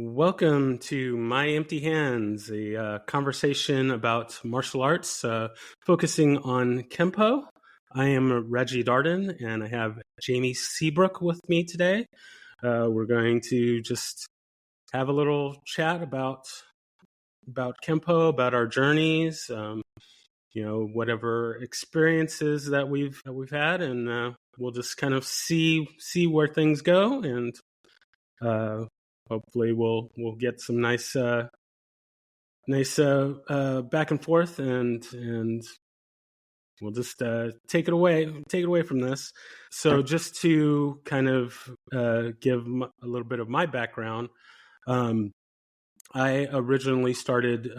Welcome to My Empty Hands, a conversation about martial arts, focusing on Kempo. I am Reggie Darden, and I have Jamie Seabrook with me today. We're going to just have a little chat about Kempo, about our journeys, whatever experiences that we've had, and we'll just kind of see where things go, and hopefully we'll get some nice back and forth, and we'll just take it away from this. So just to kind of give a little bit of my background, I originally started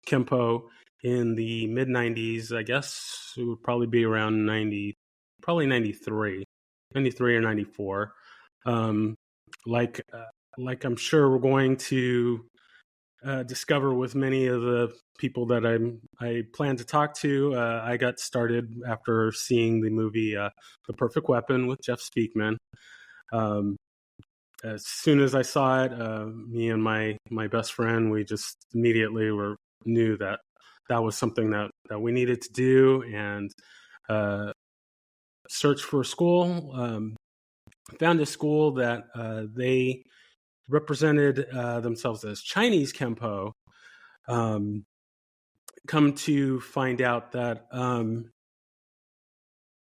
Kempo in the mid 90s. I guess it would probably be around 93 or 94. Like I'm sure we're going to discover with many of the people that I plan to talk to. I got started after seeing the movie The Perfect Weapon with Jeff Speakman. As soon as I saw it, me and my best friend, we just immediately knew that was something that we needed to do, and search for a school. Found a school that they represented themselves as Chinese Kempo. Come to find out that,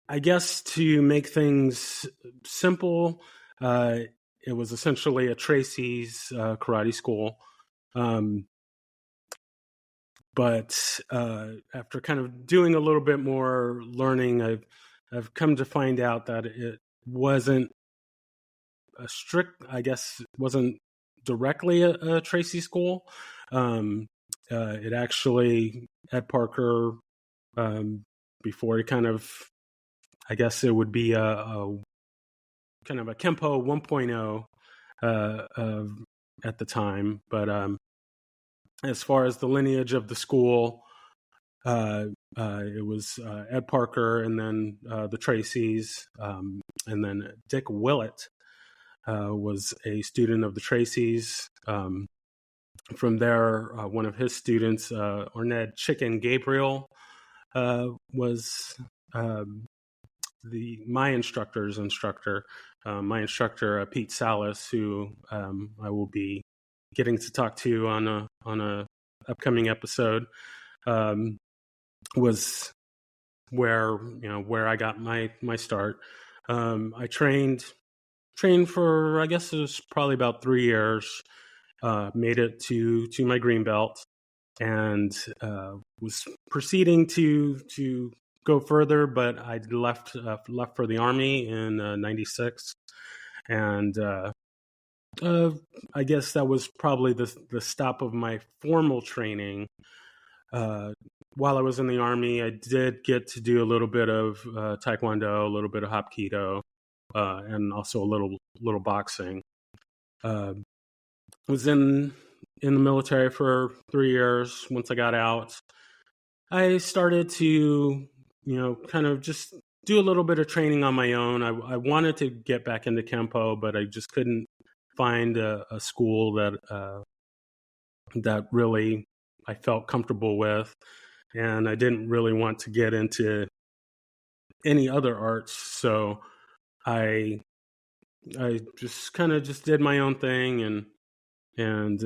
I guess, to make things simple, it was essentially a Tracy's karate school. But after kind of doing a little bit more learning, I've come to find out that it wasn't a strict, I guess, wasn't directly a Tracy school. It actually, Ed Parker, before he kind of, I guess it would be a kind of a Kempo 1.0 at the time. But as far as the lineage of the school, it was Ed Parker, and then the Tracys, and then Dick Willett was a student of the Tracys. From there, one of his students, Orned Chicken Gabriel, was my instructor's instructor. My instructor, Pete Salas, who I will be getting to talk to on a upcoming episode, was where I got my start. I trained for, I guess it was probably about 3 years. Made it to my green belt, and was proceeding to go further, but I left for the Army in '96, and I guess that was probably the stop of my formal training. While I was in the Army, I did get to do a little bit of Taekwondo, a little bit of Hapkido, and also a little boxing. Was in the military for 3 years. Once I got out, I started to, kind of just do a little bit of training on my own. I wanted to get back into Kempo, but I just couldn't find a school that really I felt comfortable with, and I didn't really want to get into any other arts. So I just kind of just did my own thing, and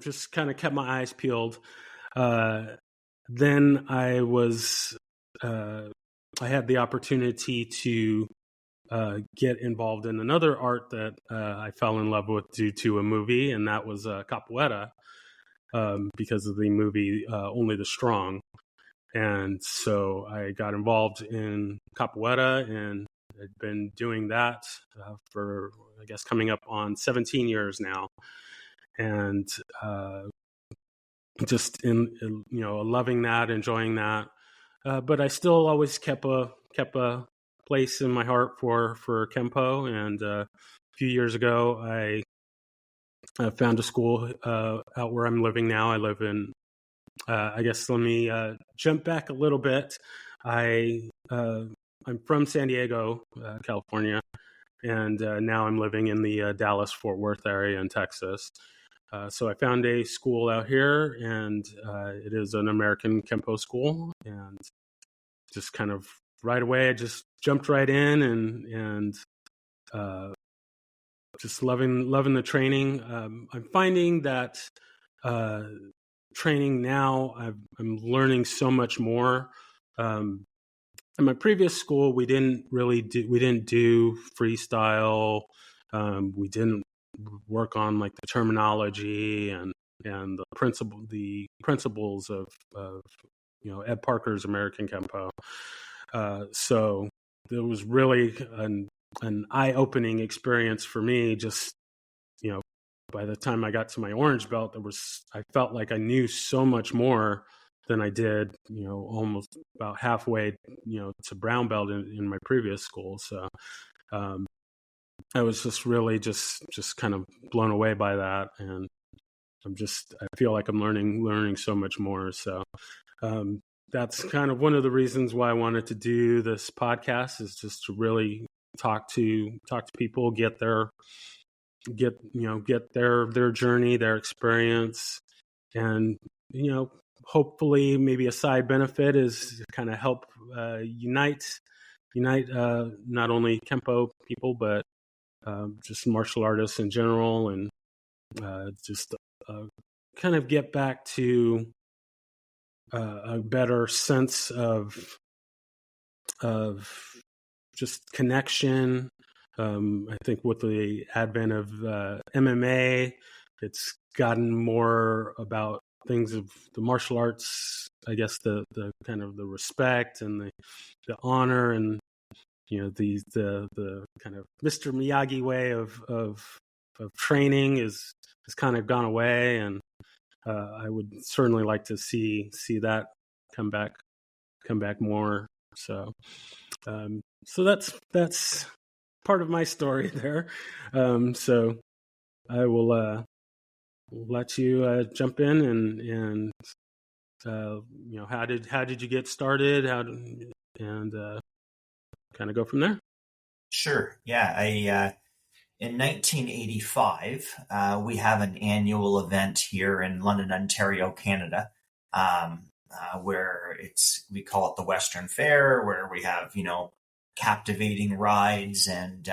just kind of kept my eyes peeled. Then I had the opportunity to get involved in another art that I fell in love with due to a movie, and that was capoeira, because of the movie Only the Strong. And so I got involved in capoeira, and I've been doing that for, I guess, coming up on 17 years now, and just in loving that, enjoying that. But I still always kept a place in my heart for Kempo. And a few years ago, I found a school out where I'm living now. I live in, I guess, let me jump back a little bit. I'm from San Diego, California, and now I'm living in the Dallas-Fort Worth area in Texas. So I found a school out here, and it is an American Kempo school, and just kind of right away, I just jumped right in and just loving the training. I'm finding that training now, I'm learning so much more. In my previous school, we didn't do freestyle. We didn't work on like the terminology and the principles of Ed Parker's American Kempo. So it was really an eye-opening experience for me. Just by the time I got to my orange belt, I felt like I knew so much more than I did, almost about halfway, to brown belt in my previous school. So I was just really just kind of blown away by that, and I feel like I'm learning so much more. So that's kind of one of the reasons why I wanted to do this podcast, is just to really talk to people, get their journey, their experience, and hopefully maybe a side benefit is kind of help unite not only Kempo people, but just martial artists in general, and just kind of get back to a better sense of just connection. I think with the advent of MMA, it's gotten more about things of the martial arts, I guess the kind of the respect and the honor, and the kind of Mr. Miyagi way of training has kind of gone away, and I would certainly like to see that come back more. So that's part of my story there. So I will let you jump in and how did you get started? And kind of go from there. Sure. Yeah. In 1985, we have an annual event here in London, Ontario, Canada, where we call it the Western Fair, where we have, captivating rides and,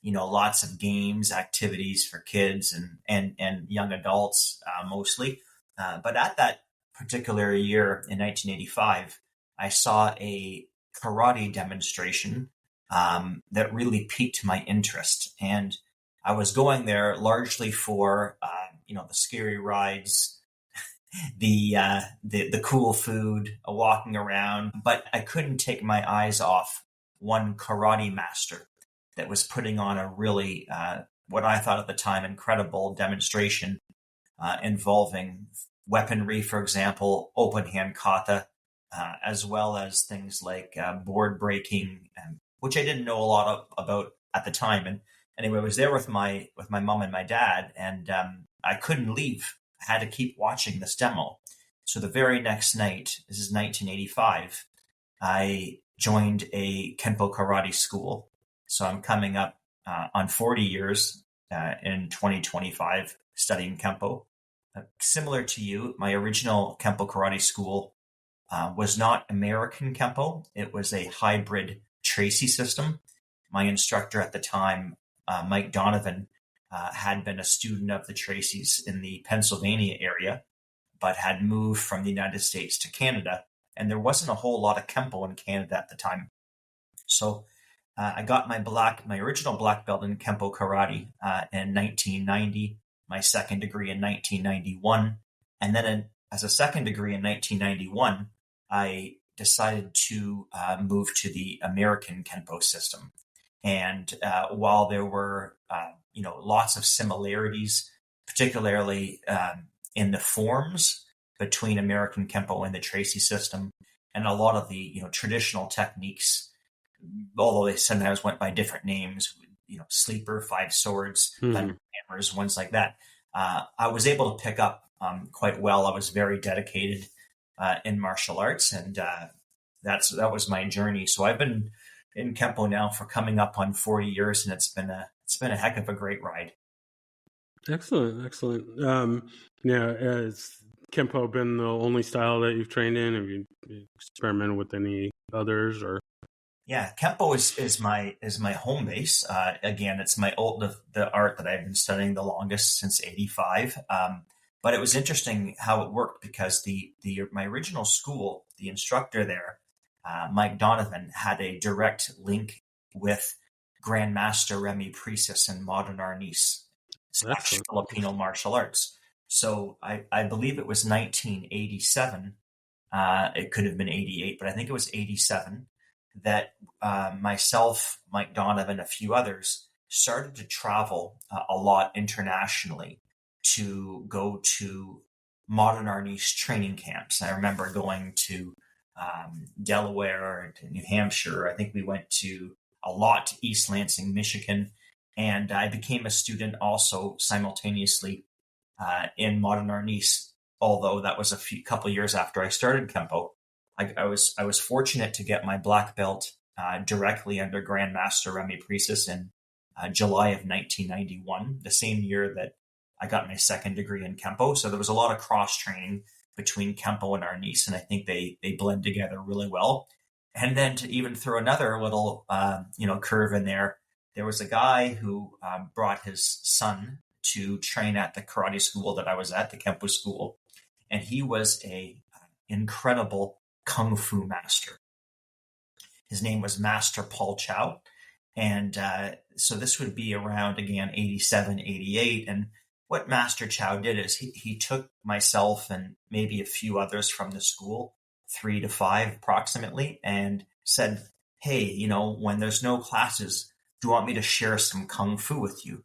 lots of games, activities for kids and young adults, mostly. But at that particular year in 1985, I saw a karate demonstration that really piqued my interest. And I was going there largely for, the scary rides, the cool food, walking around, but I couldn't take my eyes off one karate master that was putting on a really, what I thought at the time, incredible demonstration involving weaponry, for example, open hand kata, as well as things like board breaking, which I didn't know a lot about at the time. And anyway, I was there with my mom and my dad, and I couldn't leave. I had to keep watching this demo. So the very next night, this is 1985, I joined a Kempo karate school. So I'm coming up on 40 years in 2025 studying Kempo. Similar to you, my original Kempo karate school was not American Kempo. It was a hybrid Tracy system. My instructor at the time, Mike Donovan, had been a student of the Tracys in the Pennsylvania area, but had moved from the United States to Canada. And there wasn't a whole lot of Kempo in Canada at the time. So I got my original black belt in Kempo karate in 1990, my second degree in 1991. And then as a second degree in 1991, I decided to move to the American Kempo system. And while there were, lots of similarities, particularly in the forms between American Kempo and the Tracy system, and a lot of the, traditional techniques, although they sometimes went by different names, sleeper, five swords, thunder hammers, ones like that, I was able to pick up quite well. I was very dedicated in martial arts, and that was my journey. So I've been in Kempo now for coming up on 40 years, and it's been a heck of a great ride. Excellent, excellent. Has Kempo been the only style that you've trained in? Have you experimented with any others, or? Yeah, Kempo is my home base. Again, it's the art that I've been studying the longest since '85. But it was interesting how it worked because my original school, the instructor there, Mike Donovan, had a direct link with Grandmaster Remy Precis in modern Arnis / Filipino martial arts. So I believe it was 1987. It could have been 88, but I think it was 87 that myself, Mike Donovan, a few others started to travel a lot internationally to go to modern Arnis training camps. I remember going to Delaware, to New Hampshire. I think we went to a lot to East Lansing, Michigan. And I became a student also simultaneously in modern Arnis, although that was couple years after I started Kempo. I was fortunate to get my black belt directly under Grandmaster Remy Precis in July of 1991, the same year that I got my second degree in Kempo. So there was a lot of cross training between Kempo and Arnis, and I think they blend together really well. And then to even throw another little curve in there, there was a guy who brought his son to train at the karate school that I was at, the Kempo school, and he was a incredible Kung Fu master. His name was Master Paul Chow. And so this would be around, again, 87, 88. And what Master Chow did is he took myself and maybe a few others from the school, 3 to 5 approximately, and said, hey, when there's no classes, do you want me to share some Kung Fu with you?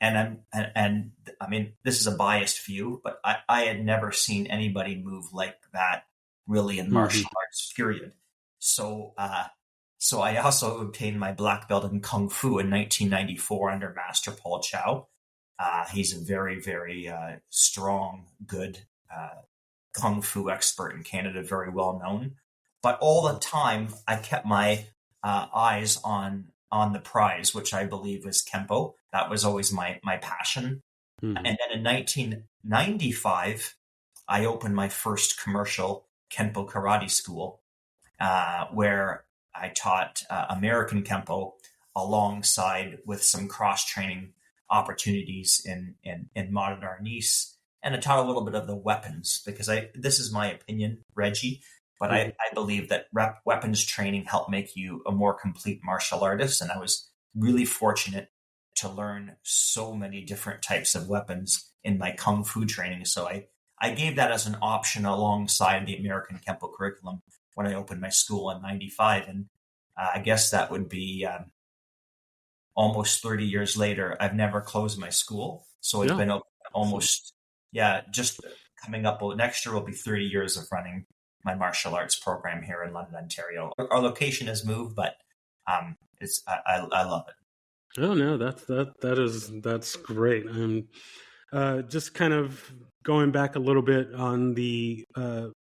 And I mean, this is a biased view, but I had never seen anybody move like that really in martial arts, period. So I also obtained my black belt in Kung Fu in 1994 under Master Paul Chow. He's a very, very strong, good Kung Fu expert in Canada, very well known. But all the time, I kept my eyes on the prize, which I believe was Kempo. That was always my passion. And then in 1995, I opened my first commercial Kempo karate school, where I taught American Kempo alongside with some cross-training opportunities in modern Arnis. And I taught a little bit of the weapons because this is my opinion, Reggie, but I believe that weapons training helped make you a more complete martial artist. And I was really fortunate to learn so many different types of weapons in my Kung Fu training. So I gave that as an option alongside the American Kempo curriculum when I opened my school in 95. And I guess that would be almost 30 years later. I've never closed my school. So it's been almost, just coming up. Next year will be 30 years of running my martial arts program here in London, Ontario. Our location has moved, but I love it. Oh no, that's great. Just kind of going back a little bit on the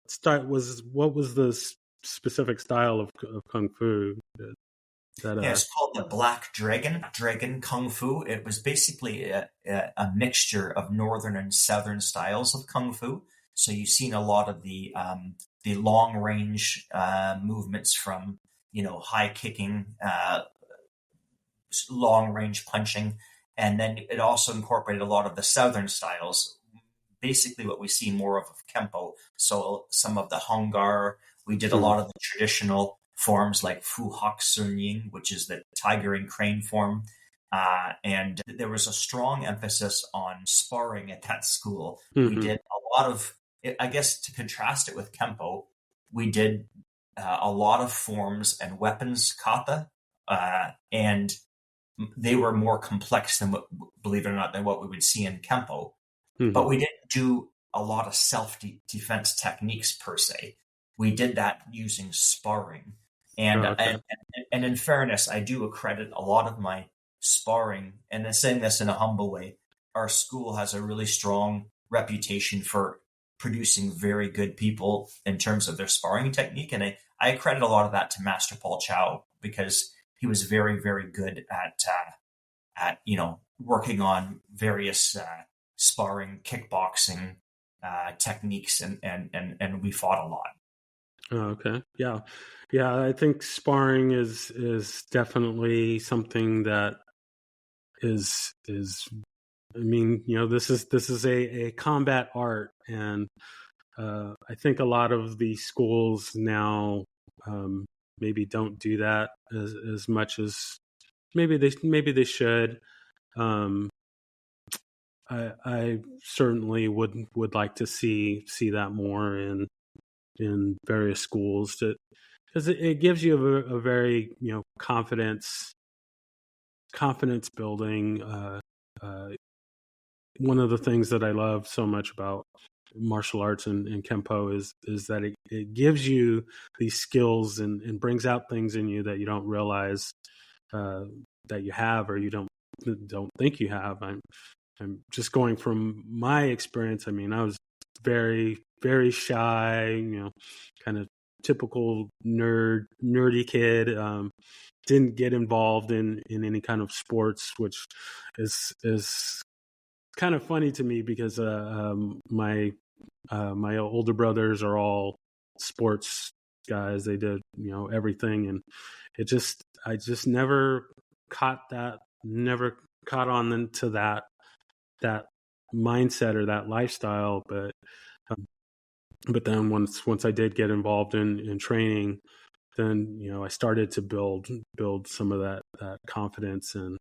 style. What was the specific style of Kung Fu? It's called the Black Dragon Kung Fu. It was basically a mixture of northern and southern styles of Kung Fu. So you've seen a lot of the long range movements from high kicking, long range punching, and then it also incorporated a lot of the southern styles. Basically, what we see more of Kempo. So some of the Hungar. We did a lot of the traditional forms like Fu Hak Sun Ying, which is the tiger and crane form. And there was a strong emphasis on sparring at that school. We did a lot of, I guess to contrast it with Kempo, we did a lot of forms and weapons kata, and they were more complex than believe it or not, than what we would see in Kempo. But we didn't do a lot of self-defense techniques per se. We did that using sparring. And in fairness, I do accredit a lot of my sparring, and saying this in a humble way, our school has a really strong reputation for producing very good people in terms of their sparring technique. And I accredit a lot of that to Master Paul Chow, because he was very, very good at working on various sparring, kickboxing techniques, and we fought a lot. Oh, okay. Yeah. Yeah. I think sparring is definitely something that is, I mean, this is a combat art. And I think a lot of the schools now maybe don't do that as much as maybe they should. Um, I certainly would like to see that more in various schools, because it gives you a very confidence building. Uh, One of the things that I love so much about martial arts and Kempo is that it gives you these skills and brings out things in you that you don't realize that you have, or you don't think you have. I'm just going from my experience. I mean, I was very, very shy, kind of typical nerdy kid. Didn't get involved in any kind of sports, which is kind of funny to me because my older brothers are all sports guys. They did everything, and I just never never caught on to that mindset or that lifestyle. But then once I did get involved in training, then I started to build some of that confidence and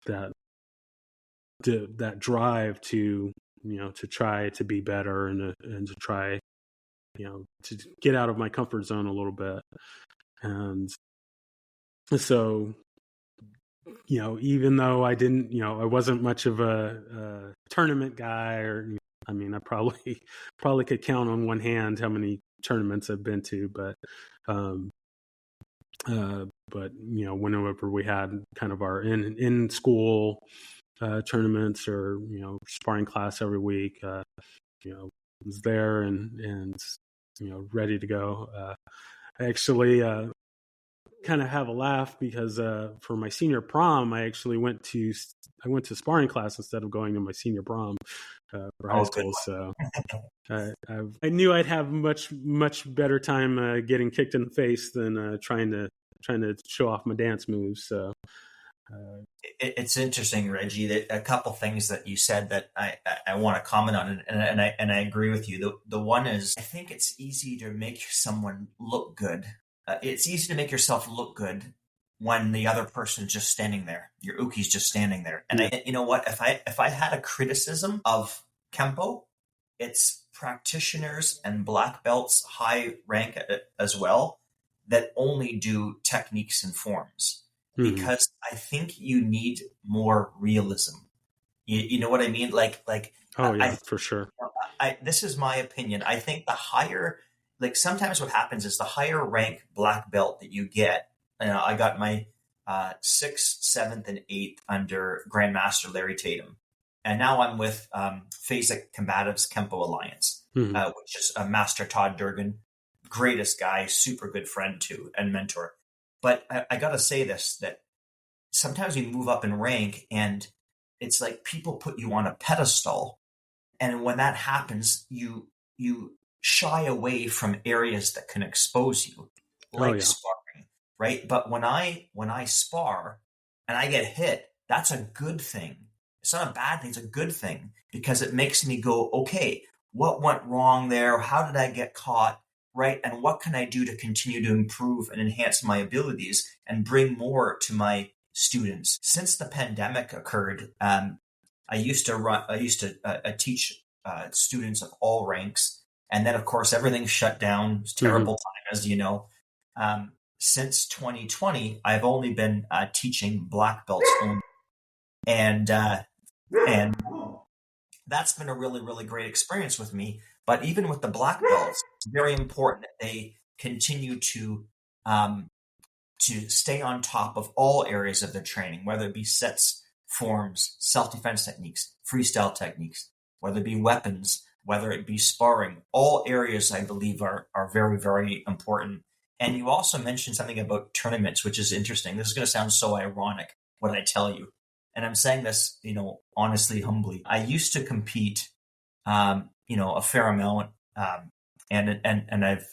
that drive to to try to be better and to try to get out of my comfort zone a little bit. And so even though I didn't I wasn't much of a tournament guy, or I mean, I probably could count on one hand how many tournaments I've been to, but whenever we had kind of our in school tournaments, or sparring class every week, was there and ready to go. I actually kind of have a laugh because for my senior prom, I actually went to sparring class instead of going to my senior prom for high school. So I knew I'd have much better time getting kicked in the face than trying to show off my dance moves. So. It's interesting, Reggie, that a couple things that you said that I want to comment on, and I agree with you. The one is, I think it's easy to make someone look good. It's easy to make yourself look good when the other person's just standing there. Your uki's just standing there. And you know what? If I had a criticism of Kempo, it's practitioners and black belts, high rank as well, that only do techniques and forms. Because I think you need more realism. You know what I mean? Like. Oh yeah, for sure. This is my opinion. I think the higher, sometimes what happens is the higher rank black belt that you get. I got my 6th, 7th, and 8th under Grandmaster Larry Tatum, and now I'm with Phasic Combatives Kempo Alliance, which is Master Todd Durgan, greatest guy, super good friend too, and mentor. But I got to say this, that sometimes we move up in rank and it's like people put you on a pedestal. And when that happens, you shy away from areas that can expose you, like sparring, right? But when I spar and I get hit, that's a good thing. It's not a bad thing. It's a good thing because it makes me go, okay, what went wrong there? How did I get caught? Right? And what can I do to continue to improve and enhance my abilities and bring more to my students? Since the pandemic occurred, I used to teach students of all ranks. And then, of course, everything shut down. It was terrible time, as you know. Since 2020, I've only been teaching black belts only. And that's been a really, really great experience with me. But even with the black belts, it's very important that they continue to stay on top of all areas of their training, whether it be sets, forms, self-defense techniques, freestyle techniques, whether it be weapons, whether it be sparring. All areas, I believe, are very, very important. And you also mentioned something about tournaments, which is interesting. This is going to sound so ironic when I tell you. And I'm saying this, honestly, humbly. I used to compete, a fair amount. And I've,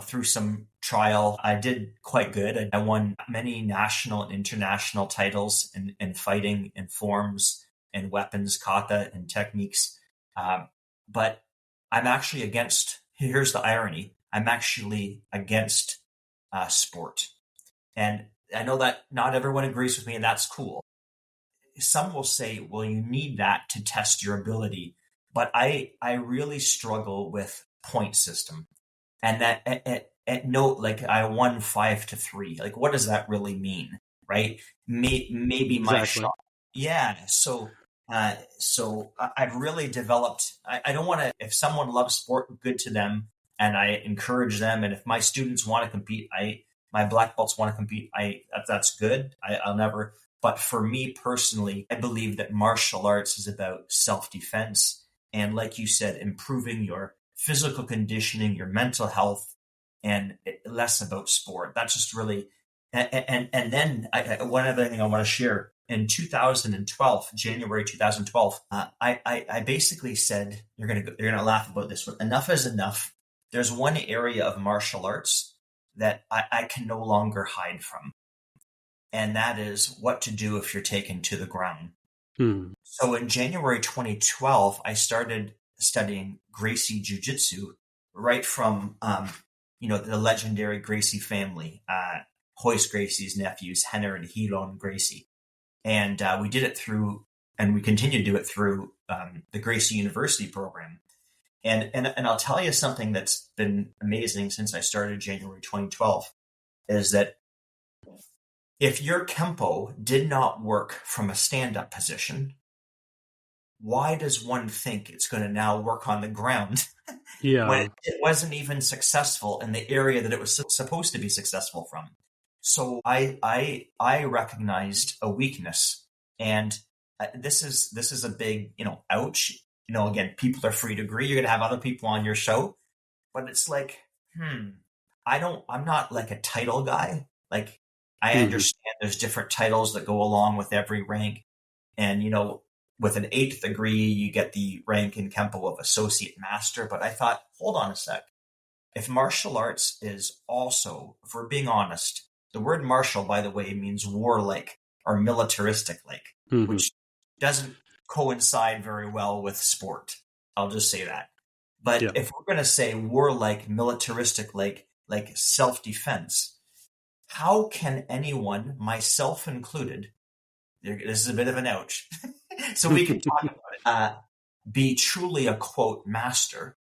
through some trial, I did quite good. I won many national and international titles in fighting, in forms, and weapons, kata, and techniques. But I'm actually against, here's the irony, I'm actually against sport. And I know that not everyone agrees with me, and that's cool. Some will say, well, you need that to test your ability. But I really struggle with point system. And that at note, like I won 5-3. Like, what does that really mean? Right? Maybe my Exactly. shot. Yeah. So I've really developed, I don't want to, if someone loves sport, good to them. And I encourage them. And if my students want to compete, my black belts want to compete, that's good. I'll never, but for me personally, I believe that martial arts is about self-defense. And like you said, improving your physical conditioning, your mental health, and less about sport. That's just really, and then one other thing I want to share. In 2012, January 2012, I basically said, you're gonna laugh about this, but enough is enough. There's one area of martial arts that I can no longer hide from, and that is what to do if you're taken to the ground. So in January 2012, I started studying Gracie Jiu-Jitsu right from, the legendary Gracie family, Hoist Gracie's nephews, Henner and Hilon Gracie. And we did it through, and we continue to do it through the Gracie University program. And I'll tell you something that's been amazing since I started January 2012 is that if your Kempo did not work from a stand-up position, why does one think it's going to now work on the ground when it wasn't even successful in the area that it was supposed to be successful from? So I recognized a weakness, and this is a big, ouch. Again, people are free to agree. You're going to have other people on your show, but it's like, I'm not like a title guy. Like, I understand there's different titles that go along with every rank. And, with an 8th degree, you get the rank in Kempo of Associate Master. But I thought, hold on a sec. If martial arts is also, if we're being honest, the word martial, by the way, means warlike or militaristic-like, which doesn't coincide very well with sport. I'll just say that. But if we're going to say warlike, militaristic-like, like self-defense, how can anyone, myself included, this is a bit of an ouch, so we can talk about it, be truly a, quote, master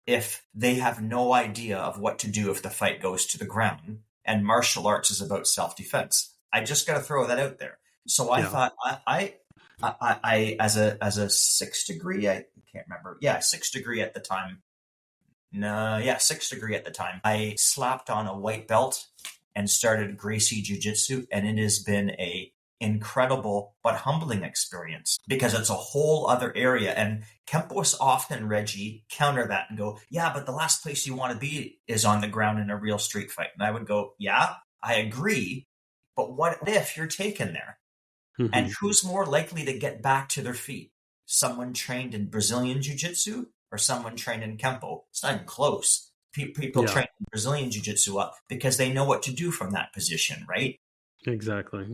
if they have no idea of what to do if the fight goes to the ground, and martial arts is about self-defense. I just got to throw that out there. So I thought I as a 6th degree, I can't remember. Yeah, 6th degree at the time. 6th degree at the time. I slapped on a white belt and started Gracie Jiu-Jitsu, and it has been a incredible but humbling experience because it's a whole other area. And Kempos often, Reggie, counter that and go, yeah, but the last place you want to be is on the ground in a real street fight. And I would go, yeah, I agree. But what if you're taken there? And who's more likely to get back to their feet? Someone trained in Brazilian Jiu-Jitsu or someone trained in Kempo? It's not even close. People train in Brazilian Jiu-Jitsu up because they know what to do from that position, right? Exactly.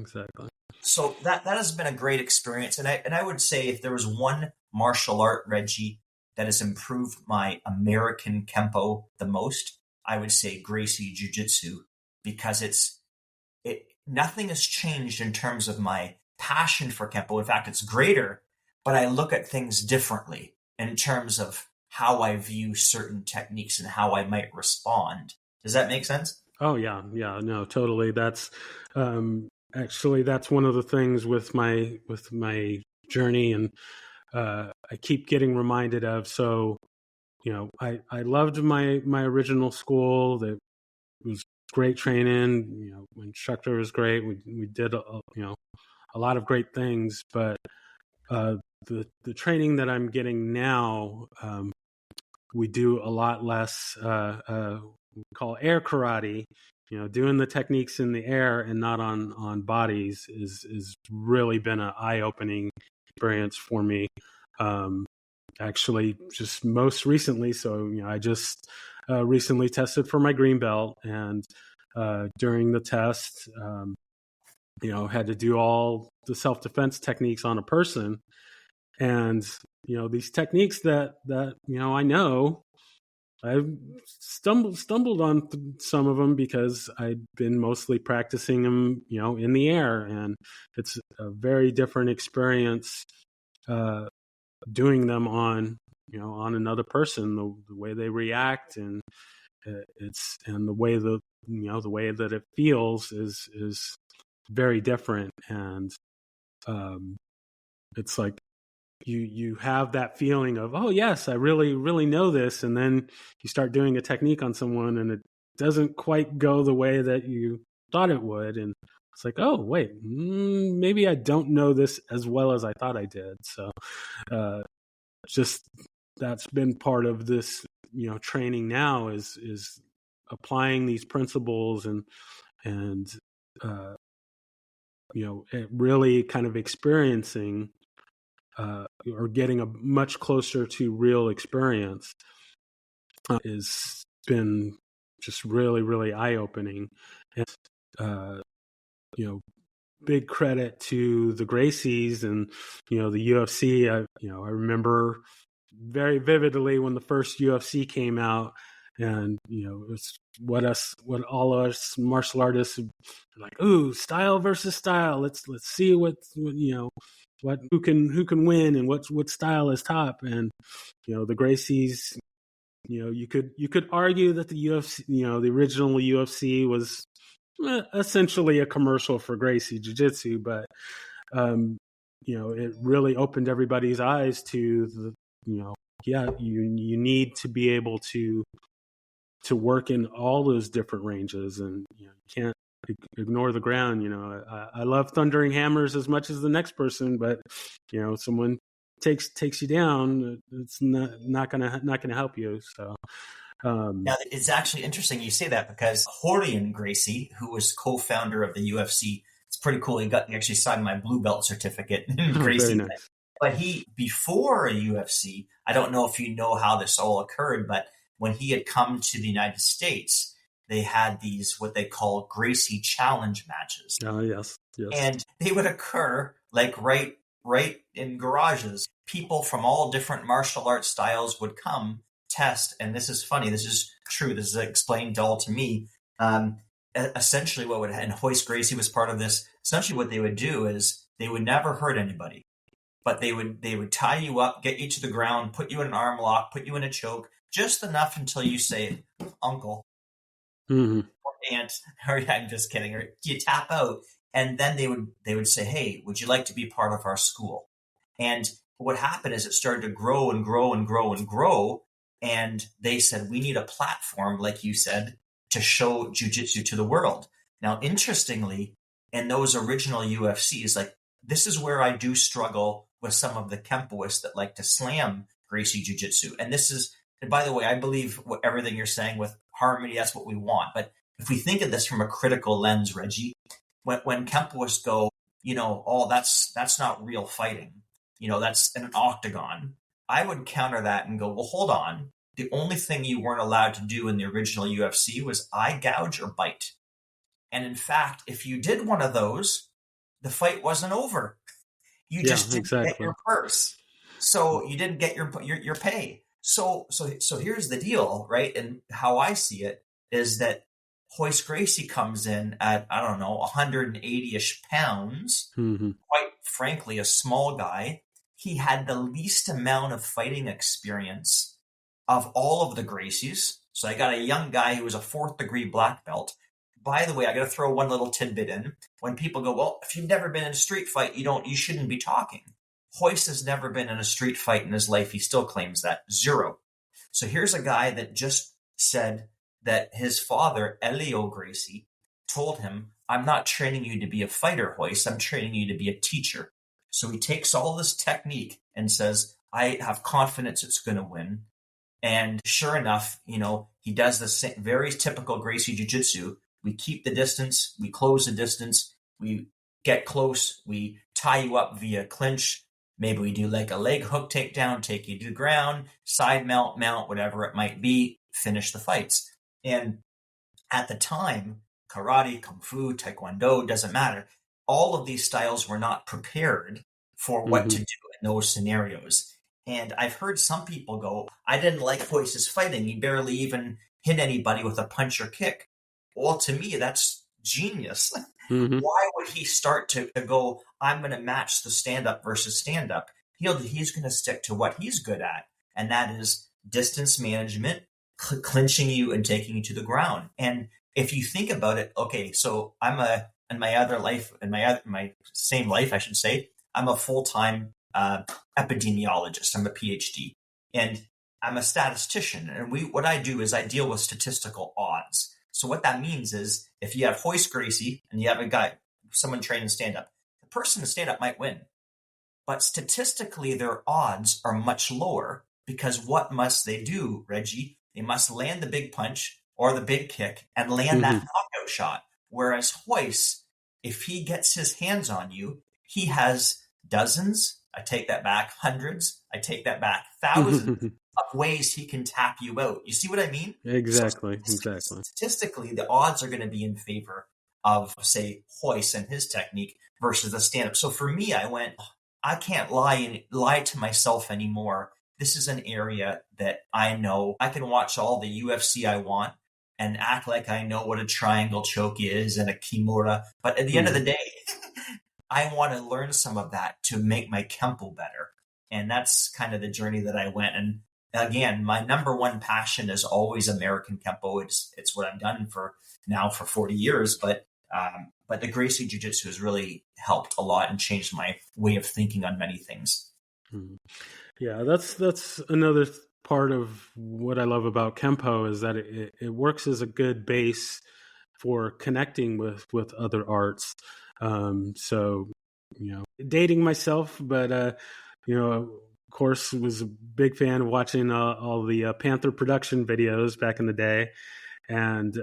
So that has been a great experience. And I would say if there was one martial art, Reggie, that has improved my American Kempo the most, I would say Gracie Jiu-Jitsu, because nothing has changed in terms of my passion for Kempo. In fact, it's greater, but I look at things differently in terms of how I view certain techniques and how I might respond. Does that make sense? Oh, yeah. No, totally. That's actually, that's one of the things with my journey, and I keep getting reminded of. So, I loved my original school. That was great training. My instructor was great. We did a lot of great things, but the training that I'm getting now, we do a lot less we call air karate, doing the techniques in the air and not on bodies is really been an eye-opening experience for me. Actually, just most recently, so I just recently tested for my green belt, and during the test, had to do all the self-defense techniques on a person, and these techniques that I know. I've stumbled on some of them because I've been mostly practicing them, in the air, and it's a very different experience doing them on another person. The way they react, and the way the way that it feels is very different, and it's like you have that feeling of, oh yes, I really know this, and then you start doing a technique on someone and it doesn't quite go the way that you thought it would, and it's like, oh wait, maybe I don't know this as well as I thought I did. So just that's been part of this training now, is applying these principles, and it really kind of experiencing or getting a much closer to real experience has been just really eye-opening. And big credit to the Gracies and the UFC. I remember very vividly when the first UFC came out, and it was what all us martial artists are like, ooh, style versus style. Let's see what who can win and what style is top. And the Gracies, you could argue that the UFC, the original UFC was essentially a commercial for Gracie Jiu-Jitsu, but it really opened everybody's eyes to the you need to be able to work in all those different ranges, and you can't ignore the ground. I love thundering hammers as much as the next person, but someone takes you down, it's not gonna help you. So now it's actually interesting you say that, because Rorion Gracie, who was co-founder of the UFC, it's pretty cool. He actually signed my blue belt certificate in Gracie. Very nice. But before a UFC, I don't know if you know how this all occurred, but when he had come to the United States, they had these, what they call Gracie challenge matches. Oh, yes. And they would occur like right in garages. People from all different martial arts styles would come test. And this is funny. This is true. This is explained all to me. Essentially and Hoist Gracie was part of this. Essentially what they would do is they would never hurt anybody, but they would tie you up, get you to the ground, put you in an arm lock, put you in a choke, just enough until you say, uncle, mm-hmm. or aunt, or I'm just kidding, or you tap out. And then they would say, hey, would you like to be part of our school? And what happened is it started to grow and grow and grow and grow. And they said, we need a platform, like you said, to show jiu-jitsu to the world. Now, interestingly, in those original UFCs, like, this is where I do struggle with some of the Kempoists that like to slam Gracie Jiu-Jitsu. And by the way, I believe everything you're saying with harmony, that's what we want. But if we think of this from a critical lens, Reggie, when Kempoists go, that's not real fighting. That's in an octagon. I would counter that and go, well, hold on. The only thing you weren't allowed to do in the original UFC was eye gouge or bite. And in fact, if you did one of those, the fight wasn't over. You just didn't get your purse. So you didn't get your pay. So here's the deal, right? And how I see it is that Hoist Gracie comes in at, I don't know, 180-ish pounds. Mm-hmm. Quite frankly, a small guy. He had the least amount of fighting experience of all of the Gracies. So I got a young guy who was a 4th degree black belt. By the way, I got to throw one little tidbit in. When people go, well, if you've never been in a street fight, you shouldn't be talking. Hoist has never been in a street fight in his life. He still claims that. 0. So here's a guy that just said that his father, Elio Gracie, told him, I'm not training you to be a fighter, Hoist. I'm training you to be a teacher. So he takes all this technique and says, I have confidence it's going to win. And sure enough, He does the very typical Gracie Jiu-Jitsu. We keep the distance, we close the distance, we get close, we tie you up via clinch. Maybe we do like a leg hook takedown, take you to the ground, side mount, whatever it might be, finish the fights. And at the time, karate, kung fu, taekwondo, doesn't matter. All of these styles were not prepared for what to do in those scenarios. And I've heard some people go, I didn't like Royce's fighting. He barely even hit anybody with a punch or kick. Well, to me, that's genius. Why would he start to go, I'm going to match the stand-up versus stand-up? He's going to stick to what he's good at, and that is distance management, clinching you and taking you to the ground. And if you think about it, okay, so in my same life, I should say, I'm a full-time epidemiologist. I'm a PhD, and I'm a statistician. And what I do is I deal with statistical odds. So what that means is if you have Royce Gracie and you have someone training stand-up, the person in stand-up might win. But statistically, their odds are much lower because what must they do, Reggie? They must land the big punch or the big kick and land that knockout shot. Whereas Royce, if he gets his hands on you, he has dozens, I take that back, hundreds, I take that back, thousands of ways he can tap you out. You see what I mean? Exactly. Statistically, the odds are going to be in favor of, say, Royce and his technique versus the stand-up. So for me, I went, I can't lie to myself anymore. This is an area that I know. I can watch all the UFC I want and act like I know what a triangle choke is and a kimura. But at the end of the day, I want to learn some of that to make my Kempo better. And that's kind of the journey that I went. And again, my number one passion is always American Kempo. It's what I've done for 40 years. But the Gracie Jiu-Jitsu has really helped a lot and changed my way of thinking on many things. Yeah, that's another part of what I love about Kempo is that it works as a good base for connecting with other arts. So, dating myself, but, of course, was a big fan of watching all the Panther production videos back in the day. And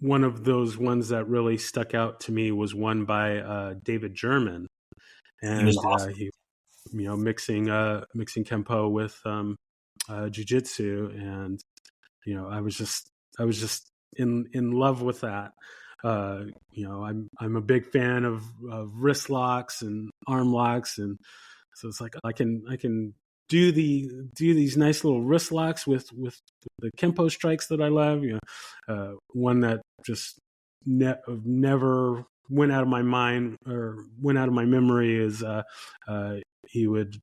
one of those ones that really stuck out to me was one by David German. And he was awesome. He mixing Kempo with jiu-jitsu, and I was just in love with that. I'm a big fan of wrist locks and arm locks, and so it's like I can do these nice little wrist locks with the Kempo strikes that I love. One that just never went out of my mind or went out of my memory is he would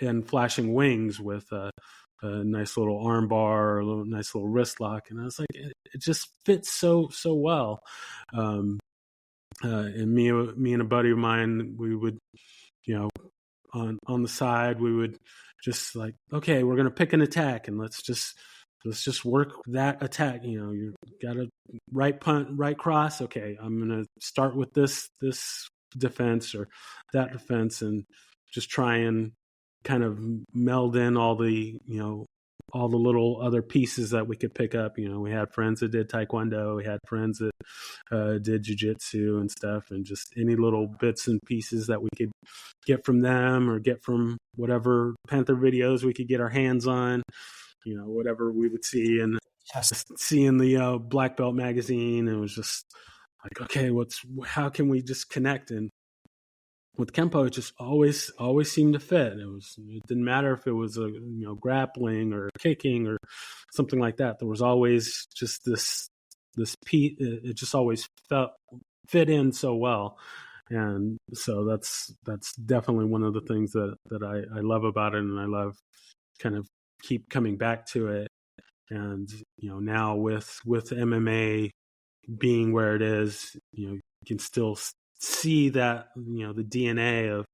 end flashing wings with a nice little arm bar or a nice little wrist lock, and I was like, it just fits so well. And me and a buddy of mine, we would, on the side, we would just like, okay, we're gonna pick an attack, and let's just work that attack. You got a right punt, right cross. Okay, I'm gonna start with this defense or that defense, and just try and kind of meld in all the little other pieces that we could pick up. We had friends that did taekwondo, we had friends that did jiu-jitsu and stuff, and just any little bits and pieces that we could get from them or get from whatever Panther videos we could get our hands on, whatever we would see in the Black Belt magazine. It was just like, okay, how can we just connect? And with Kempo, it just always seemed to fit. It didn't matter if it was grappling or kicking or something like that. There was always just this piece. It just always fit in so well, and so that's definitely one of the things that I love about it, and I love kind of keep coming back to it. And now with MMA being where it is, you can still see that the DNA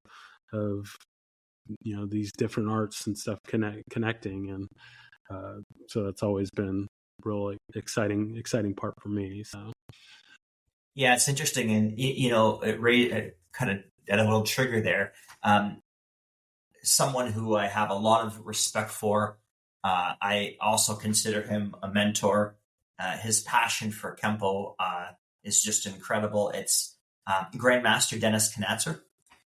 of these different arts and stuff connecting, and so that's always been really exciting part for me. So yeah, it's interesting, and it kind of at a little trigger there. Someone who I have a lot of respect for I also consider him a mentor. His passion for Kempo is just incredible. It's Grandmaster Dennis Knatzer.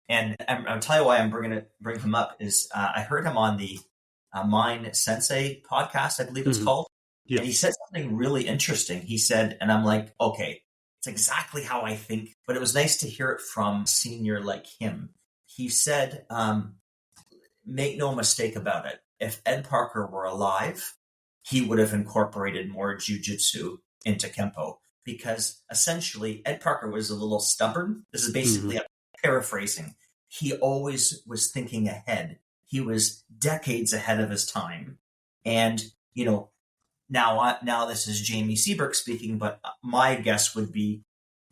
And I'll tell you why I'm bring him up is I heard him on the Mind Sensei podcast, I believe it's called. Yes. And he said something really interesting. He said, and I'm like, okay, it's exactly how I think, but it was nice to hear it from a senior like him. He said, make no mistake about it. If Ed Parker were alive, he would have incorporated more jujitsu into Kempo because essentially Ed Parker was a little stubborn. This is basically a paraphrasing. He always was thinking ahead. He was decades ahead of his time. And, you know, now this is Jamie Seabrook speaking, but my guess would be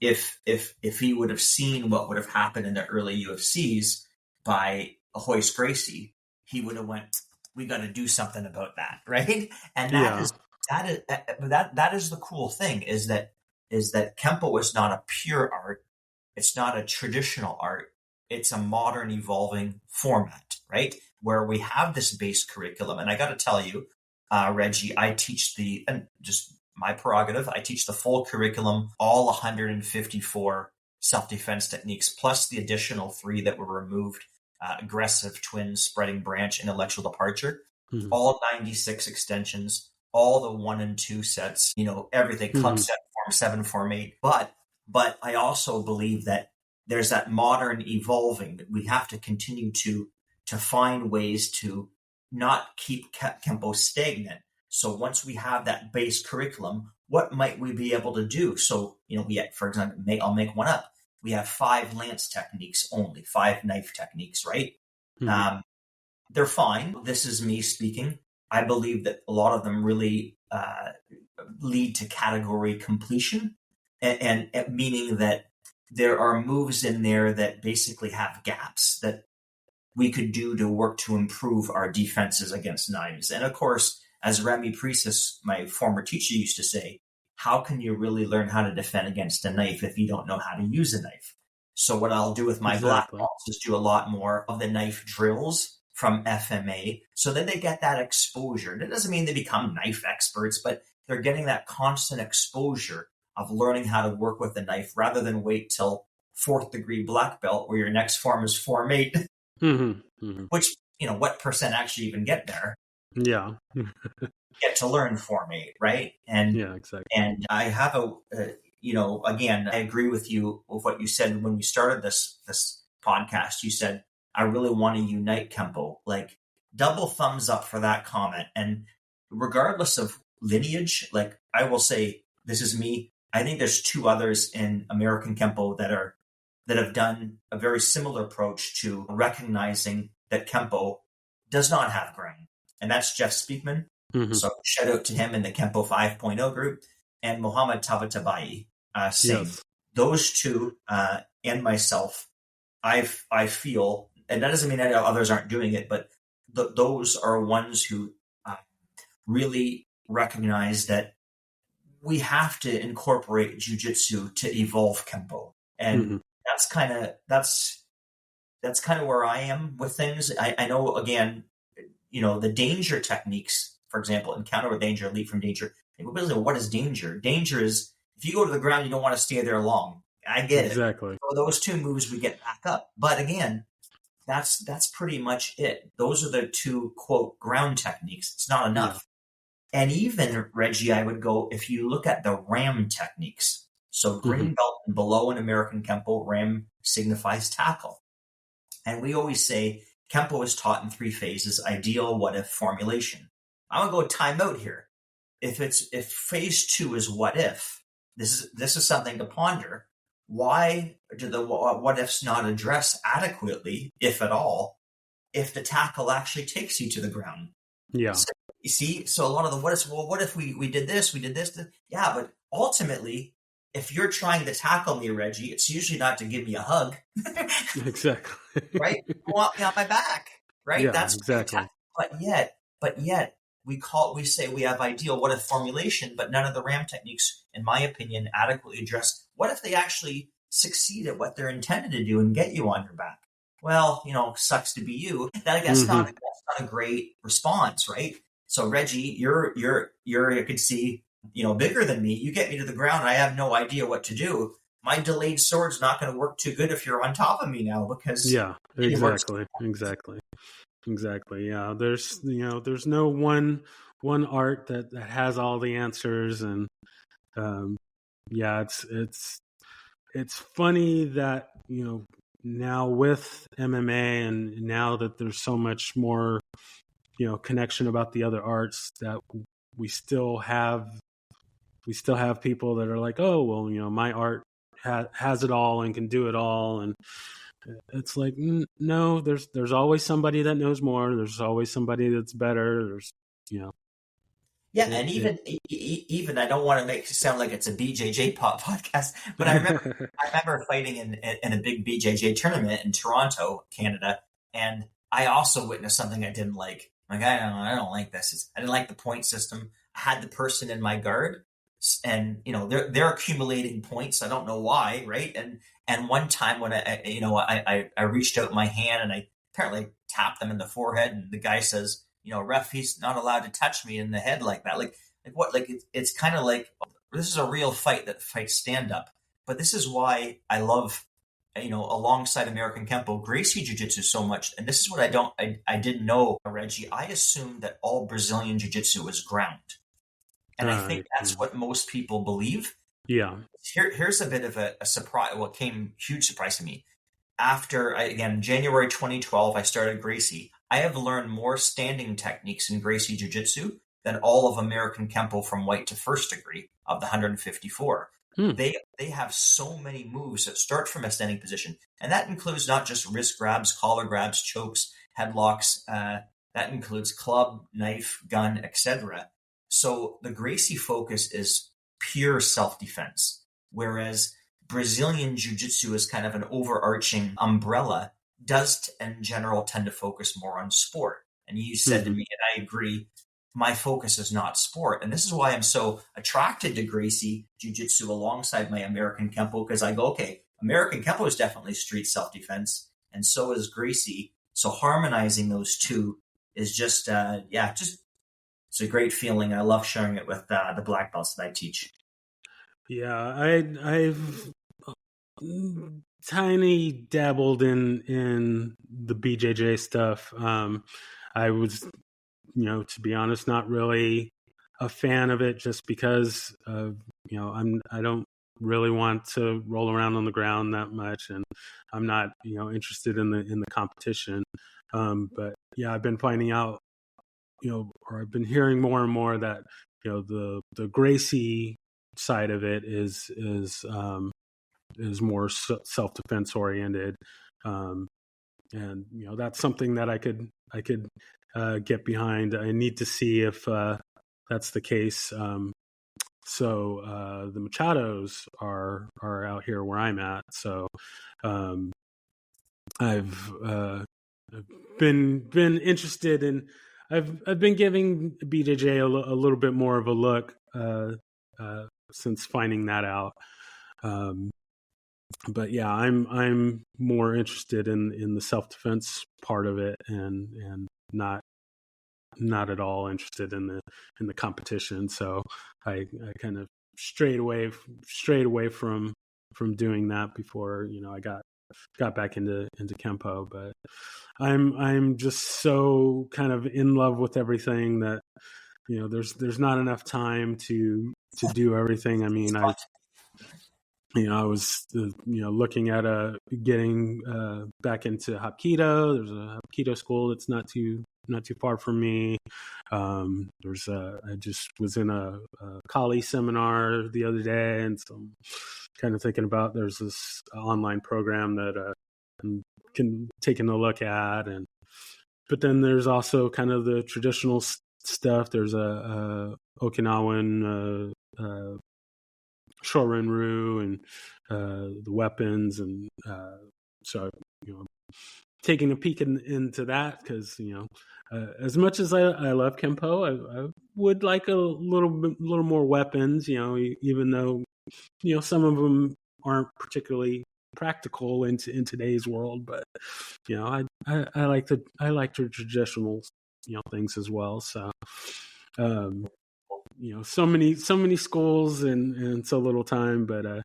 if he would have seen what would have happened in the early UFCs by Hoist Gracie, he would have went, we got to do something about that, right? And that is the cool thing is that Kempo is not a pure art. It's not a traditional art. It's a modern evolving format, right? Where we have this base curriculum. And I got to tell you, Reggie, I teach and just my prerogative, I teach the full curriculum, all 154 self-defense techniques, plus the additional 3 that were removed, aggressive, twin, spreading branch, intellectual departure, all 96 extensions, all the 1 and 2 sets, you know, everything, club set, form 7, form 8. But I also believe that there's that modern evolving. We have to continue to find ways to not keep Kempo stagnant. So once we have that base curriculum, what might we be able to do? So, you know, for example, I'll make one up. We have 5 lance techniques only, 5 knife techniques, right? They're fine. This is me speaking. I believe that a lot of them really lead to category completion, and meaning that there are moves in there that basically have gaps that we could do to work to improve our defenses against knives. And of course, as Remy Priestess, my former teacher, used to say, how can you really learn how to defend against a knife if you don't know how to use a knife? So what I'll do with my black belts is do a lot more of the knife drills from FMA so that they get that exposure. That doesn't mean they become knife experts, but they're getting that constant exposure of learning how to work with the knife rather than wait till 4th degree black belt where your next form is form 8, which, you know, what percent actually even get there? Yeah. Get to learn form 8, right? And yeah, exactly. And I have you know, again, I agree with you with what you said when you started this podcast. You said, I really want to unite Kempo. Like, double thumbs up for that comment. And regardless of lineage, like, I will say, this is me. I think there's 2 others in American Kempo that have done a very similar approach to recognizing that Kempo does not have grain. And that's Jeff Speakman. So shout out to him in the Kempo 5.0 group, and Mohammed Tabatabai. Same. Yes. Those 2 and myself, I feel, and that doesn't mean that others aren't doing it, but those are ones who really recognize that we have to incorporate jiu-jitsu to evolve Kempo. And that's kind of where I am with things. I know, again, you know, the danger techniques, for example, encounter with danger, leap from danger. What is danger? Danger is if you go to the ground, you don't want to stay there long. I get it. Exactly. So those 2 moves, we get back up. But again, that's pretty much it. Those are the 2, quote, ground techniques. It's not enough. Yeah. And even, Reggie, I would go, if you look at the RAM techniques. So green belt and below in American Kempo, RAM signifies tackle. And we always say Kempo is taught in 3 phases: ideal, what if, formulation. I'm gonna go time out here. If phase 2 is what if, this is something to ponder. Why do the what ifs not address adequately, if at all, if the tackle actually takes you to the ground? Yeah. So, you see, so a lot of the what ifs. Well, what if we did this? We did this. Yeah, but ultimately, if you're trying to tackle me, Reggie, it's usually not to give me a hug. Exactly. Right? You want me on my back, right? Yeah, That's exactly. But yet we say we have ideal what if formulation, but none of the RAM techniques, in my opinion, adequately address what if they actually succeed at what they're intended to do and get you on your back. Well, you know, sucks to be you. That's not a great response, right? So Reggie, you're I could see, bigger than me. You get me to the ground, and I have no idea what to do. My delayed sword's not going to work too good if you're on top of me now because Yeah, it works. exactly. Yeah, there's no one art that has all the answers, and um, yeah, it's funny that now with MMA and now that there's so much more connection about the other arts that we still have people that are like, oh well, my art has it all and can do it all, and it's like, no, there's always somebody that knows more. There's always somebody that's better. There's you know Yeah, it, and it even I don't want to make it sound like it's a BJJ podcast, but I remember fighting in a big BJJ tournament in Toronto, Canada, and I also witnessed something I didn't like. Like I don't like this. I didn't like the point system. I had the person in my guard, and they're accumulating points. I don't know why, right? And one time when I reached out my hand and I apparently tapped them in the forehead, and the guy says, ref, he's not allowed to touch me in the head like that. Like what? Like it's kind of like this is a real fight that fights stand up. But this is why I love, alongside American Kempo, Gracie Jiu Jitsu so much. And this is what I didn't know, Reggie. I assumed that all Brazilian Jiu Jitsu was ground. And I think that's what most people believe. yeah. Here's a bit of a surprise. What came huge surprise to me after, again, January 2012, I started Gracie. I have learned more standing techniques in Gracie Jiu Jitsu than all of American Kempo from white to first degree of the 154. They have so many moves that start from a standing position. And that includes not just wrist grabs, collar grabs, chokes, headlocks. That includes club, knife, gun, etc. So the Gracie focus is pure self-defense, whereas Brazilian Jiu-Jitsu is kind of an overarching umbrella, does in general tend to focus more on sport. And you said to me, and I agree, my focus is not sport. And this is why I'm so attracted to Gracie Jiu-Jitsu alongside my American Kempo, because I go, okay, American Kempo is definitely street self-defense, and so is Gracie. So harmonizing those two is just it's a great feeling. I love sharing it with the black belts that I teach. Yeah, I've tiny dabbled in the BJJ stuff. I was, to be honest, not really a fan of it, just because of I don't really want to roll around on the ground that much, and I'm not interested in the competition. But yeah, I've been finding out, or I've been hearing more and more that the Gracie side of it is more self defense oriented, and that's something that I could get behind. I need to see if that's the case. So the Machados are out here where I'm at. So I've been interested in. I've been giving BJJ a little bit more of a look since finding that out. But yeah, I'm more interested in the self defense part of it, and not at all interested in the competition. So I kind of strayed away from doing that before I got back into Kempo. But I'm just so kind of in love with everything that there's not enough time to do everything. I mean, I was looking at getting back into Hapkido. There's a Hapkido school that's not too far from me. I just was in a Kali seminar the other day, and so I'm kind of thinking about there's this online program that I'm taking a look at, but then there's also kind of the traditional stuff. There's a Okinawan Shorin-ryu and the weapons, and so taking a peek into that, because as much as I love Kempo, I would like a little more weapons. Even though some of them aren't particularly practical in today's world, but I like the traditionals. things as well. So, um, so many schools and so little time. But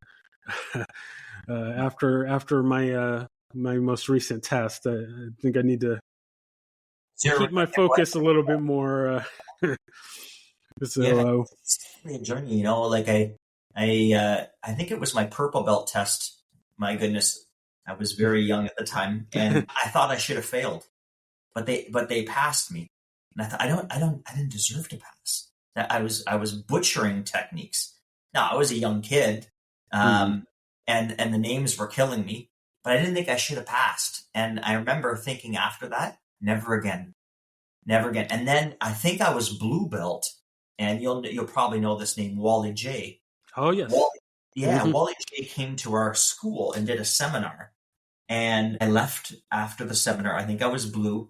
after my most recent test, I think I need to Zero keep my and what? focus a little bit more. Yeah, So, it's definitely a journey. Like I think it was my purple belt test. My goodness, I was very young at the time, and I thought I should have failed, but they passed me, and I thought I didn't deserve to pass. That I was butchering techniques. Now I was a young kid, mhm. um, and the names were killing me, but I didn't think I should have passed. And I remember thinking after that, never again, never again. And then I think I was blue belt, and you'll probably know this name, Wally J. Oh yes. Wally, yeah, Hmm. Wally J came to our school and did a seminar, and I left after the seminar. I think I was blue,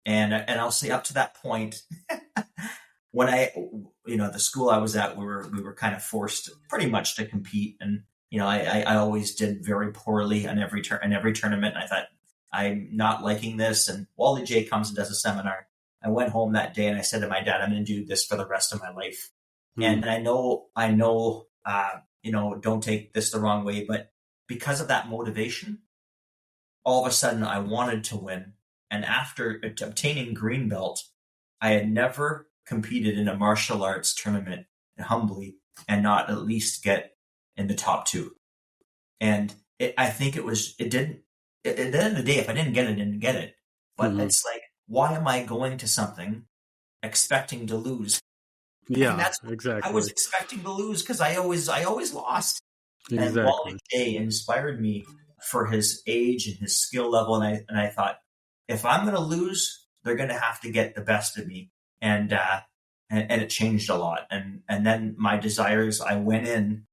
and I'll say up to that point, when the school I was at, we were kind of forced pretty much to compete, and I always did very poorly in every tournament. And I thought, I'm not liking this. And Wally J comes and does a seminar. I went home that day and I said to my dad, I'm going to do this for the rest of my life. And I know, don't take this the wrong way, but because of that motivation, all of a sudden I wanted to win. And after obtaining green belt, I had never competed in a martial arts tournament humbly and not at least get in the top two. And I think it didn't, at the end of the day, if I didn't get it, I didn't get it. But Hmm. it's like, why am I going to something expecting to lose? And Yeah, that's what I was exactly. expecting to lose because I always lost. And Wally Exactly. J inspired me for his age and his skill level. And I thought, if I'm going to lose, they're going to have to get the best of me. And it changed a lot. And then my desires, I went in,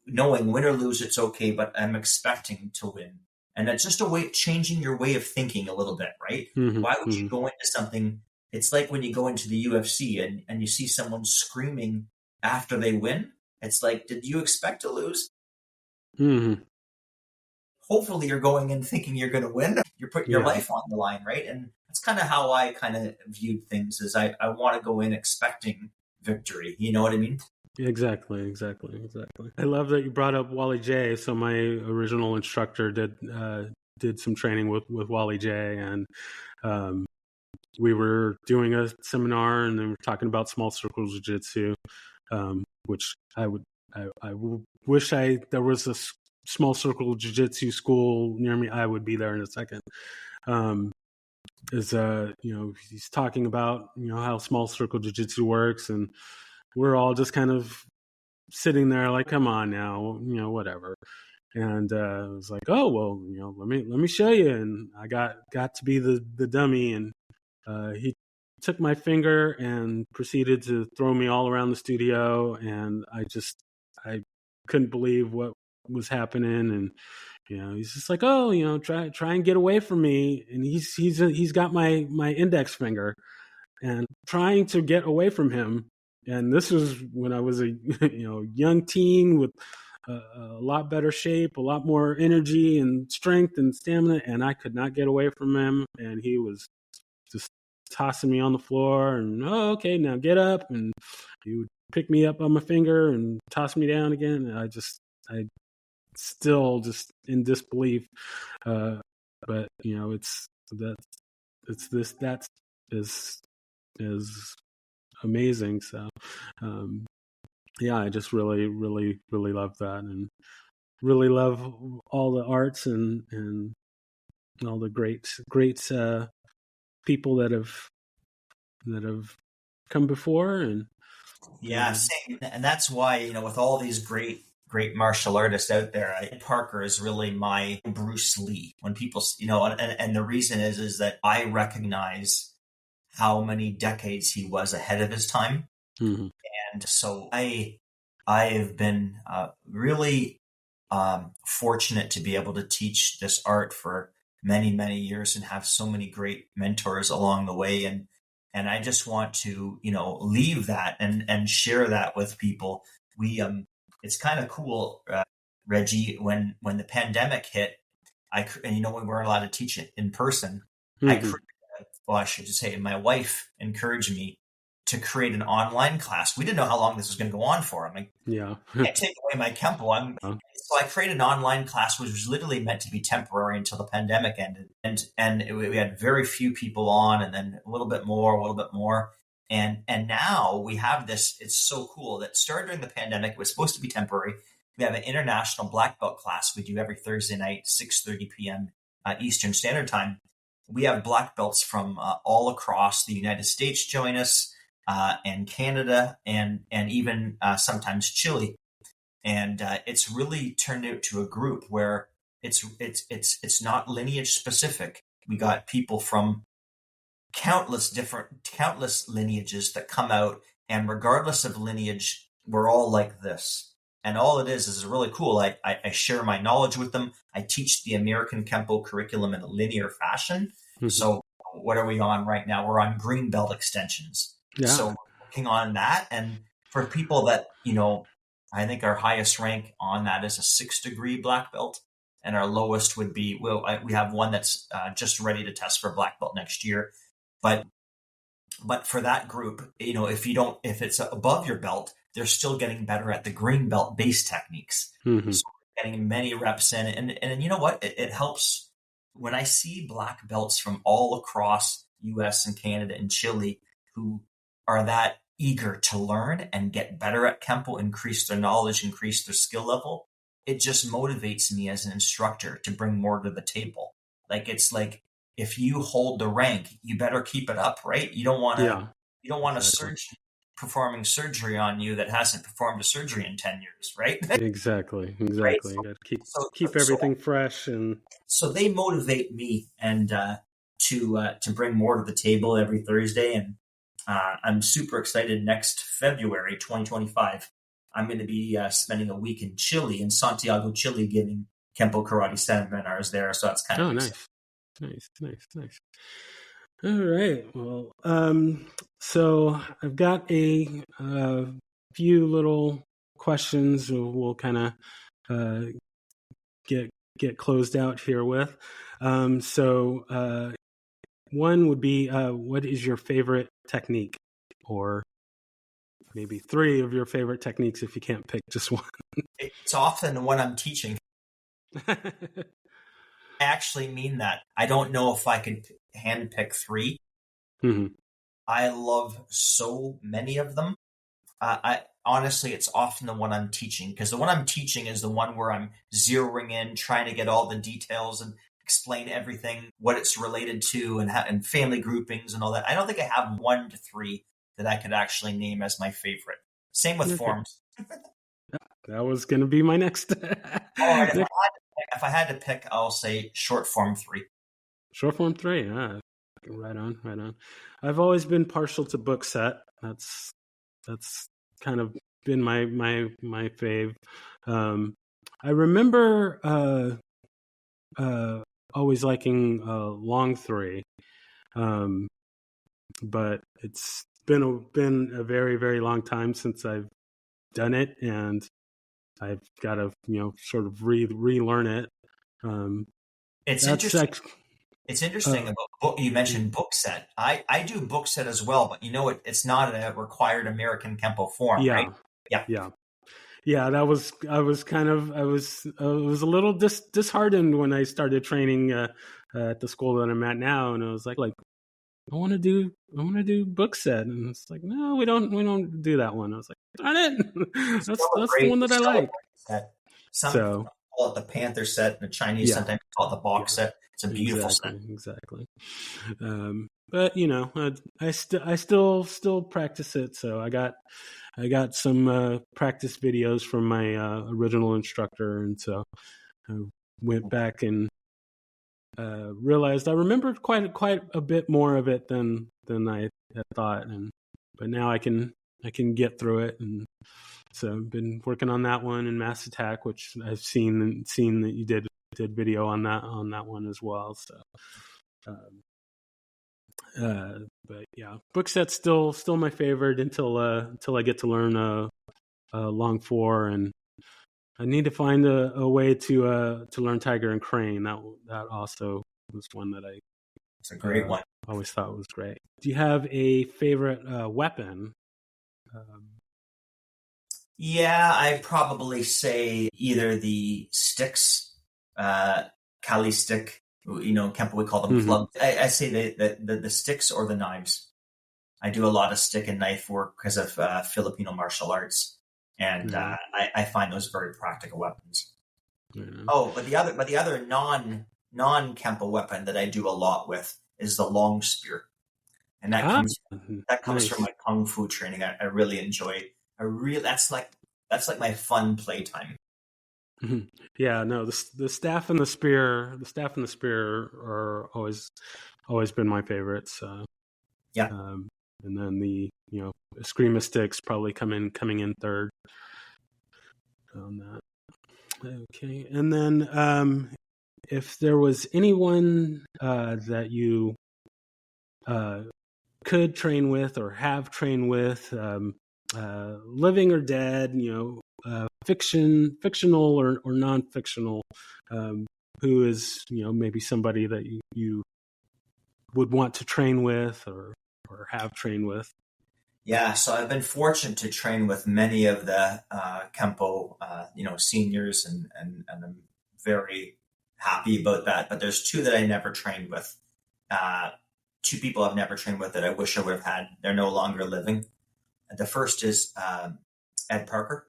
knowing win or lose, it's okay, but I'm expecting to win. And that's just a way changing your way of thinking a little bit, right? Hmm. Why would you Hmm. go into something? It's like when you go into the UFC and you see someone screaming after they win. It's like, did you expect to lose? Hmm. Hopefully you're going in thinking you're going to win. You're putting your Yeah. life on the line, right? And that's kind of how I kind of viewed things. Is I want to go in expecting victory. You know what I mean? Exactly. I love that you brought up Wally J. So my original instructor did some training with Wally J, and um, we were doing a seminar, and then we were talking about small circle jiu-jitsu, which I wish there was a small circle jiu-jitsu school near me. I would be there in a second. Um, is he's talking about how small circle jiu-jitsu works, and we're all just kind of sitting there like, come on now, whatever. And it was like, oh well, let me show you. And I got to be the dummy, and he took my finger and proceeded to throw me all around the studio, and I couldn't believe what was happening. And he's just like, oh, try and get away from me. And he's got my index finger, and trying to get away from him. And this was when I was a young teen with a lot better shape, a lot more energy and strength and stamina, and I could not get away from him. And he was just tossing me on the floor, and oh, okay, now get up. And he would pick me up on my finger and toss me down again. And I still just in disbelief. But that is amazing. So, um, yeah, I just really love that, and really love all the arts and all the great people that have come before, Yeah, and same. And that's why, with all these great martial artists out there, Parker is really my Bruce Lee. When people, and the reason is that I recognize how many decades he was ahead of his time. mm-hmm, And so I have been really fortunate to be able to teach this art for many, many years and have so many great mentors along the way. And I just want to, leave that and share that with people. It's kind of cool, Reggie, when the pandemic hit, and we weren't allowed to teach it in person. I mm-hmm, created well, I should just say my wife encouraged me to create an online class. We didn't know how long this was going to go on for. I'm like, Yeah. I can't take away my Kempo. So I created an online class, which was literally meant to be temporary until the pandemic ended. We had very few people on, and then a little bit more. And now we have this. It's so cool that started during the pandemic. It was supposed to be temporary. We have an international black belt class we do every Thursday night, 6:30 p.m. Eastern Standard Time. We have black belts from all across the United States join us, and Canada, and even sometimes Chile. And it's really turned out to a group where it's not lineage specific. We got people from countless lineages that come out, and regardless of lineage, we're all like this. And all it is really cool. I share my knowledge with them. I teach the American Kempo curriculum in a linear fashion. Mm-hmm. So what are we on right now? We're on green belt extensions. Yeah. So we're working on that. And for people that, I think our highest rank on that is a 6-degree black belt. And our lowest would be, we have one that's just ready to test for black belt next year. But for that group, if it's above your belt, they're still getting better at the green belt base techniques. Mm-hmm. So we're getting many reps in. And you know what? It helps when I see black belts from all across US and Canada and Chile who are that eager to learn and get better at Kempo, increase their knowledge, increase their skill level. It just motivates me as an instructor to bring more to the table. It's like, if you hold the rank, you better keep it up, right? You don't want a surgeon performing surgery on you that hasn't performed a surgery in 10 years, right? Exactly. Right? You got to keep everything fresh. And so they motivate me and to bring more to the table every Thursday. And I'm super excited. Next February 2025, I'm going to be spending a week in Chile, in Santiago, Chile, giving Kempo karate seminars there. So that's kind of nice. Nice. All right. Well, so I've got a few little questions we'll kind of get closed out here with. So one would be, what is your favorite technique, or maybe 3 of your favorite techniques if you can't pick just one? It's often the one I'm teaching. I actually mean that. I don't know if I could handpick 3. Mm-hmm. I love so many of them. I honestly, it's often the one I'm teaching, because the one I'm teaching is the one where I'm zeroing in, trying to get all the details and explain everything, what it's related to, and family groupings and all that. I don't think I have 1 to 3 that I could actually name as my favorite. Same with forms. That was going to be my next. All right, if I had to pick, I'll say short form 3. Short form 3, yeah. Right on. I've always been partial to book set. That's kind of been my fave. I remember always liking long 3, but it's been a very, very long time since I've done it, and I've got to sort of relearn it. It's interesting. It's interesting about book. You mentioned book set. I do book set as well, but it's not a required American Kempo form, right? Yeah. I was a little disheartened when I started training at the school that I'm at now, and I was like I want to do book set, and it's like, no, we don't do that one. I was like, darn it, that's the one that I like. Some call it the Panther set, and the Chinese sometimes call it the box set. It's a beautiful set. Exactly. But I still practice it. So I got some practice videos from my original instructor, and so I went back and realized I remembered quite a bit more of it than I had thought, but now I can get through it, and so I've been working on that one in Mass Attack, which I've seen that you did video on that one as well. So, but yeah, book set's still my favorite until I get to learn long 4, and I need to find a way to learn Tiger and Crane. That also was one that it's a great one. always thought was great. Do you have a favorite weapon? Um, Yeah, I'd probably say either the sticks, uh, Kali stick, Kempo we call them mhm. clubs. I say the sticks or the knives. I do a lot of stick and knife work because of Filipino martial arts, and Yeah, I find those very practical weapons. yeah. Oh, but the other non Kempo weapon that I do a lot with is the long spear, and that Ah, comes from nice. my kung fu training. I really enjoy. That's like my fun playtime. Mhm. Yeah, no, the staff and the staff and the spear are always been my favorites. Yeah, Um, and then the Eskrima sticks probably coming in third on that. Okay, and then if there was anyone that you uh, could train with or have trained with, living or dead, fictional or non-fictional, who is maybe somebody that you would want to train with or have trained with. yeah. So I've been fortunate to train with many of the Kempo, seniors, and I'm very happy about that. But there's two that I never trained with. Uh, Two people I've never trained with that I wish I would have had. They're no longer living. The first is Ed Parker.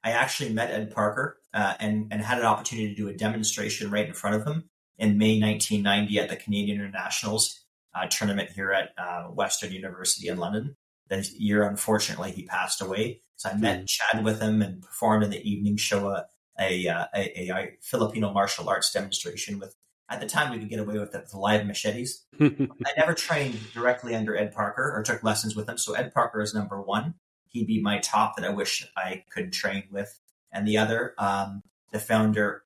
I actually met Ed Parker and had an opportunity to do a demonstration right in front of him in May 1990 at the Canadian Internationals tournament here at Western University in London. That year, unfortunately, he passed away. So I met, Hmm. chatted with him, and performed in the evening show a Filipino martial arts demonstration with. At the time, we could get away with it with live machetes. I never trained directly under Ed Parker or took lessons with him. So Ed Parker is number one. He'd be my top that I wish I could train with. And the other, the founder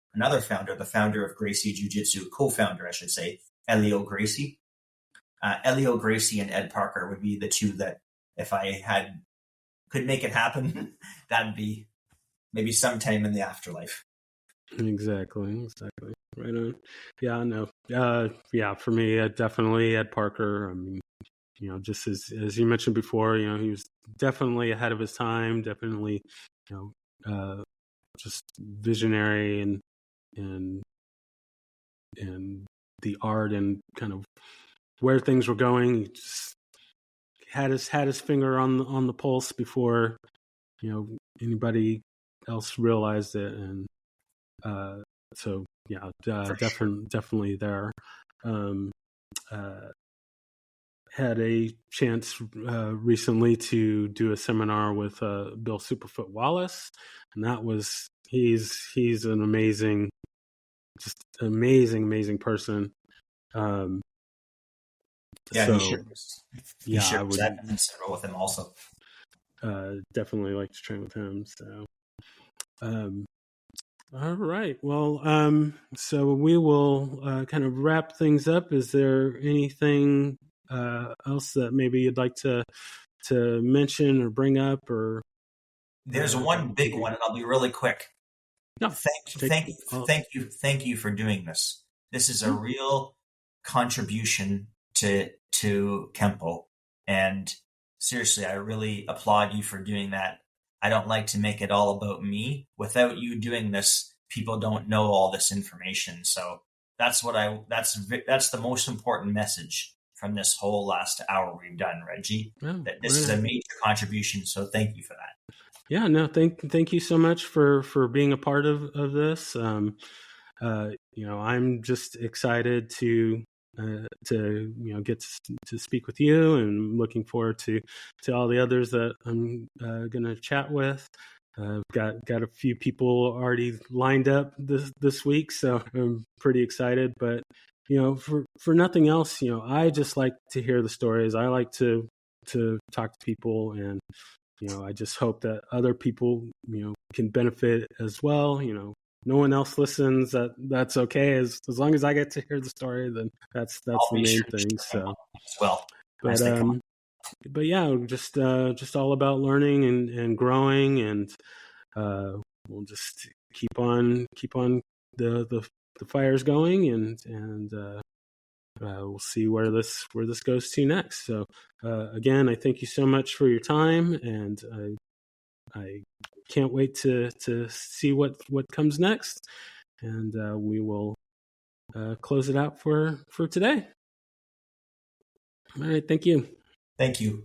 of Gracie Jiu Jitsu, co-founder, I should say, Elio Gracie. Elio Gracie and Ed Parker would be the two that, if I could make it happen, that'd be maybe sometime in the afterlife. Exactly. Right on. Yeah, no. Yeah, for me, definitely Ed Parker. I mean, just as you mentioned before, he was definitely ahead of his time. Definitely, just visionary and and the art and kind of where things were going. He just had his finger on the pulse before anybody else realized it, and uh, so yeah, For sure. definitely there. Um, uh, had a chance recently to do a seminar with Bill Superfoot Wallace, and that was he's an just amazing person. Um, Yeah, he so shares. He yeah, I shares would that with him also. definitely like to train with him. So um, all right, well, so we will kind of wrap things up. Is there anything else that maybe you'd like to mention or bring up or There's that one would big be one, and I'll be really quick. no Thank you, take thank you, thank you for doing this. This is a yeah, real contribution to Kempo, and seriously, I really applaud you for doing that. I don't like to make it all about me. Without you doing this, people don't know all this information. So that's the most important message from this whole last hour we've done, Reggie. no, That this right is a on. major contribution. So thank you for that. Yeah, no, thank you so much for being a part of this. I'm just excited to get to speak with you, and looking forward to all the others that I'm going to chat with. Got a few people already lined up this week, so I'm pretty excited. But for nothing else, I just like to hear the stories. I like to talk to people, and I just hope that other people can benefit as well. No one else listens. That's okay. As long as I get to hear the story, then that's I'll the be main sure to thing. share them So, as well but as they come. yeah, just all about learning and growing, and we'll just keep on the fires going, and we'll see where this goes to next. So again, I thank you so much for your time, and I can't wait to see what comes next. And we will close it out for today. All right, thank you. Thank you.